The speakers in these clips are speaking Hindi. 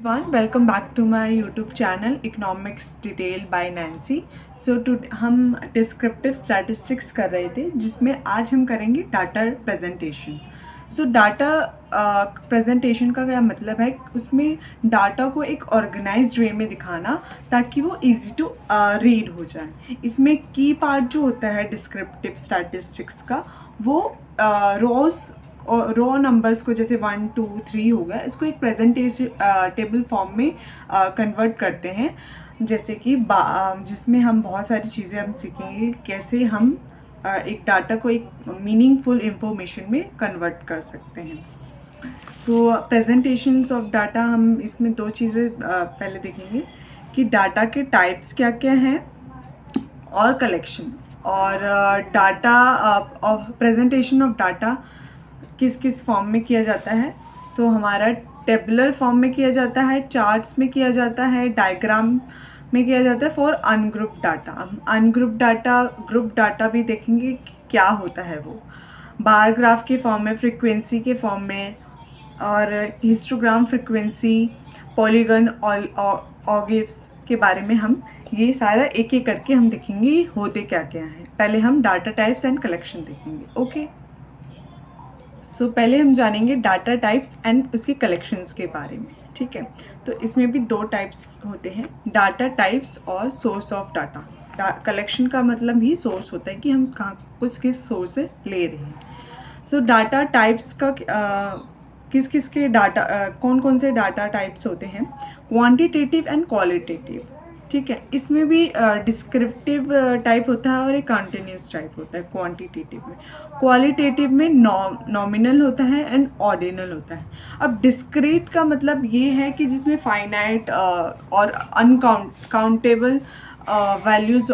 Everyone, welcome back to my YouTube channel Economics Detail by Nancy. So हम डिस्क्रिप्टिव स्टैटिस्टिक्स कर रहे थे जिसमें आज हम करेंगे डाटा प्रेजेंटेशन. सो डाटा प्रेजेंटेशन का क्या मतलब है, उसमें डाटा को एक ऑर्गेनाइज्ड वे में दिखाना ताकि वो इजी टू रीड हो जाए. इसमें की पार्ट जो होता है डिस्क्रिप्टिव स्टैटिस्टिक्स का, वो रोज और रो नंबर्स को जैसे 1 2 3 हो गया, इसको एक प्रेजेंटेशन टेबल फॉर्म में कन्वर्ट करते हैं. जैसे कि जिसमें हम बहुत सारी चीज़ें हम सीखेंगे कैसे हम एक डाटा को एक मीनिंगफुल इंफॉर्मेशन में कन्वर्ट कर सकते हैं. सो प्रेजेंटेशंस ऑफ डाटा, हम इसमें दो चीज़ें पहले देखेंगे कि डाटा के टाइप्स क्या क्या हैं और कलेक्शन, और डाटा प्रेजेंटेशन ऑफ डाटा किस किस फॉर्म में किया जाता है. तो हमारा टेबुलर फॉर्म में किया जाता है, चार्ट्स में किया जाता है, डायग्राम में किया जाता है for ungroup data. Ungroup data, group data भी देखेंगे क्या होता है वो, बार ग्राफ के फॉर्म में, फ्रीक्वेंसी के फॉर्म में, और हिस्टोग्राम फ्रीक्वेंसी, पॉलीगन ऑगिव्स के बारे में हम ये सारा एक एक करके हम देखेंगे होते क्या क्या हैं. पहले हम डाटा टाइप्स एंड कलेक्शन देखेंगे. ओके, सो पहले हम जानेंगे डाटा टाइप्स एंड उसके कलेक्शंस के बारे में. ठीक है, तो इसमें भी दो टाइप्स होते हैं, डाटा टाइप्स और सोर्स ऑफ डाटा. कलेक्शन का मतलब ही सोर्स होता है कि हम कहाँ कुछ किस सोर्स से ले रहे हैं. सो डाटा टाइप्स का किस किस के डाटा कौन कौन से डाटा टाइप्स होते हैं, क्वांटिटेटिव एंड क्वालिटेटिव. ठीक है, इसमें भी डिस्क्रिप्टिव टाइप होता है और एक कंटिन्यूस टाइप होता है क्वांटिटेटिव में. क्वालिटेटिव में नॉमिनल होता है एंड ऑर्डिनल होता है. अब डिस्क्रीट का मतलब ये है कि जिसमें फाइनाइट और अनकाउंटेबल वैल्यूज़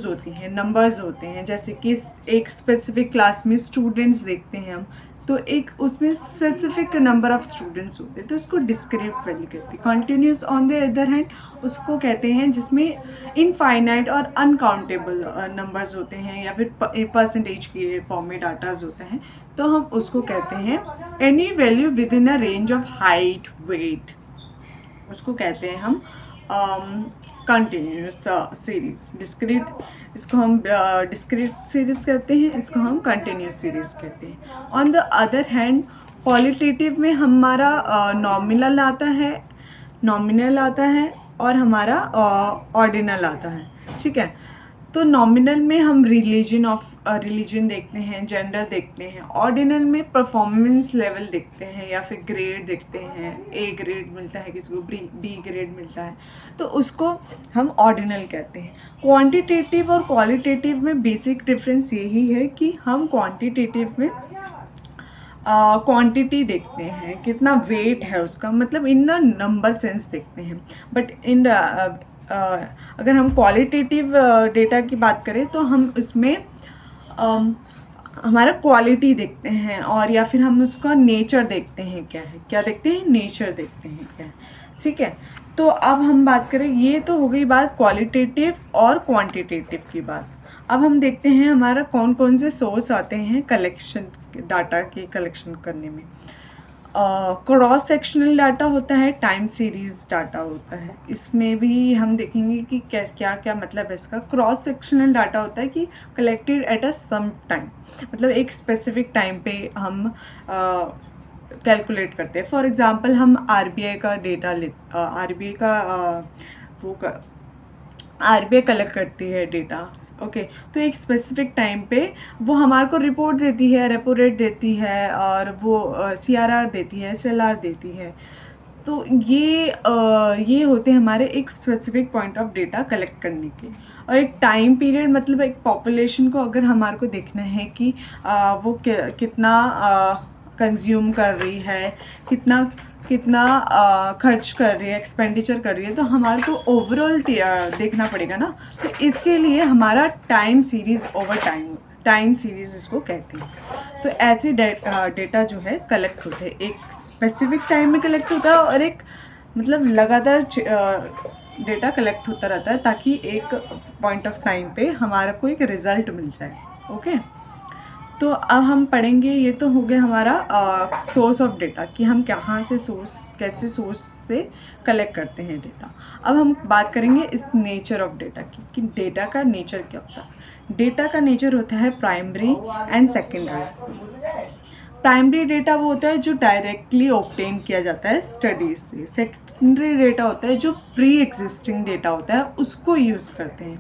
होती हैं, नंबर्स होते हैं. जैसे कि एक स्पेसिफिक क्लास में स्टूडेंट्स देखते हैं हम, तो एक उसमें स्पेसिफिक नंबर ऑफ स्टूडेंट्स होते हैं, तो उसको डिस्क्रीट वैल्यू कहते हैं. Continuous on the other hand उसको कहते हैं जिसमें इनफाइनाइट और अनकाउंटेबल नंबर्स होते हैं, या फिर परसेंटेज के फॉर्म में डाटाज होते हैं, तो हम उसको कहते हैं any value with in a range of height weight, उसको कहते हैं हम कंटिन्यूस सीरीज. डिस्क्रीट, इसको हम डिस्क्रीट सीरीज कहते हैं, इसको हम कंटिन्यूस सीरीज कहते हैं. On the other hand qualitative में हमारा नॉमिनल आता है और हमारा ऑर्डिनल आता है. ठीक है, तो नॉमिनल में हम रिलीजन देखते हैं, जेंडर देखते हैं. ऑर्डिनल में परफॉर्मेंस लेवल देखते हैं या फिर ग्रेड देखते हैं, ए ग्रेड मिलता है किसी को, बी ग्रेड मिलता है, तो उसको हम ऑर्डिनल कहते हैं. क्वांटिटेटिव और क्वालिटेटिव में बेसिक डिफरेंस यही है कि हम क्वांटिटेटिव में क्वांटिटी देखते हैं, कितना वेट है उसका, मतलब इन नंबर सेंस देखते हैं. बट इन अगर हम क्वालिटेटिव डेटा की बात करें तो हम उसमें हमारा क्वालिटी देखते हैं, और या फिर हम उसका नेचर देखते हैं. क्या देखते हैं, नेचर देखते हैं क्या है. ठीक है, तो अब हम बात करें, ये तो हो गई बात क्वालिटेटिव और क्वांटिटेटिव की बात. अब हम देखते हैं हमारा कौन कौन से सोर्स आते हैं कलेक्शन, डाटा के कलेक्शन करने में. क्रॉस सेक्शनल डाटा होता है, टाइम सीरीज डाटा होता है. इसमें भी हम देखेंगे कि क्या क्या मतलब है इसका. क्रॉस सेक्शनल डाटा होता है कि collected at a some time, मतलब एक स्पेसिफिक टाइम पे हम कैलकुलेट करते हैं. फॉर एग्जांपल हम आरबीआई का डेटा आरबीआई कलेक्ट करती है डेटा. ओके, तो एक स्पेसिफिक टाइम पे वो हमारे को रिपोर्ट देती है, रेपो रेट देती है, और वो सीआरआर देती है, एसएलआर देती है. तो ये होते हैं हमारे एक specific point of data collect करने के. और एक टाइम पीरियड, मतलब एक पॉपुलेशन को अगर हमारे को देखना है कि वो कितना कंज्यूम कर रही है, कितना खर्च कर रही है, एक्सपेंडिचर कर रही है, तो हमारे को ओवरऑल देखना पड़ेगा ना. तो इसके लिए हमारा टाइम सीरीज टाइम सीरीज इसको कहते हैं. तो ऐसे डेटा जो है कलेक्ट होते हैं, एक स्पेसिफिक टाइम में कलेक्ट होता है, और एक मतलब लगातार डेटा कलेक्ट होता रहता है ताकि एक पॉइंट ऑफ टाइम पे हमारा को एक रिज़ल्ट मिल जाए. ओके, तो अब हम पढ़ेंगे, ये तो हो गया हमारा सोर्स ऑफ डेटा कि हम कहाँ से कैसे सोर्स से कलेक्ट करते हैं डेटा। अब हम बात करेंगे इस नेचर ऑफ डेटा की कि डेटा का नेचर क्या होता है। डेटा का नेचर होता है primary and secondary. Primary data वो होता है जो डायरेक्टली ऑब्टेन किया जाता है स्टडीज से। सेकेंडरी डेटा होता है जो प्री एग्जिस्टिंग डेटा होता है, उसको यूज़ करते हैं।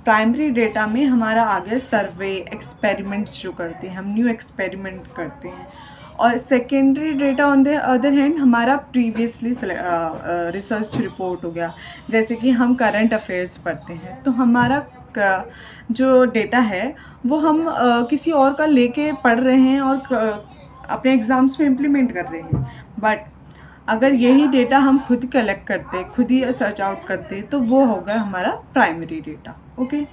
प्राइमरी डेटा में हमारा आ गया सर्वे, एक्सपेरिमेंट्स जो करते हैं हम, न्यू एक्सपेरिमेंट करते हैं। और secondary data on the other hand हमारा प्रीवियसली रिसर्च रिपोर्ट हो गया, जैसे कि हम करंट अफेयर्स पढ़ते हैं तो हमारा जो डेटा है वो हम किसी और का लेके पढ़ रहे हैं और अपने एग्ज़ाम्स में इम्प्लीमेंट कर रहे हैं। बट अगर यही डेटा हम खुद कलेक्ट करते, खुद ही सर्च आउट करते, तो वो होगा हमारा प्राइमरी डेटा। ओके।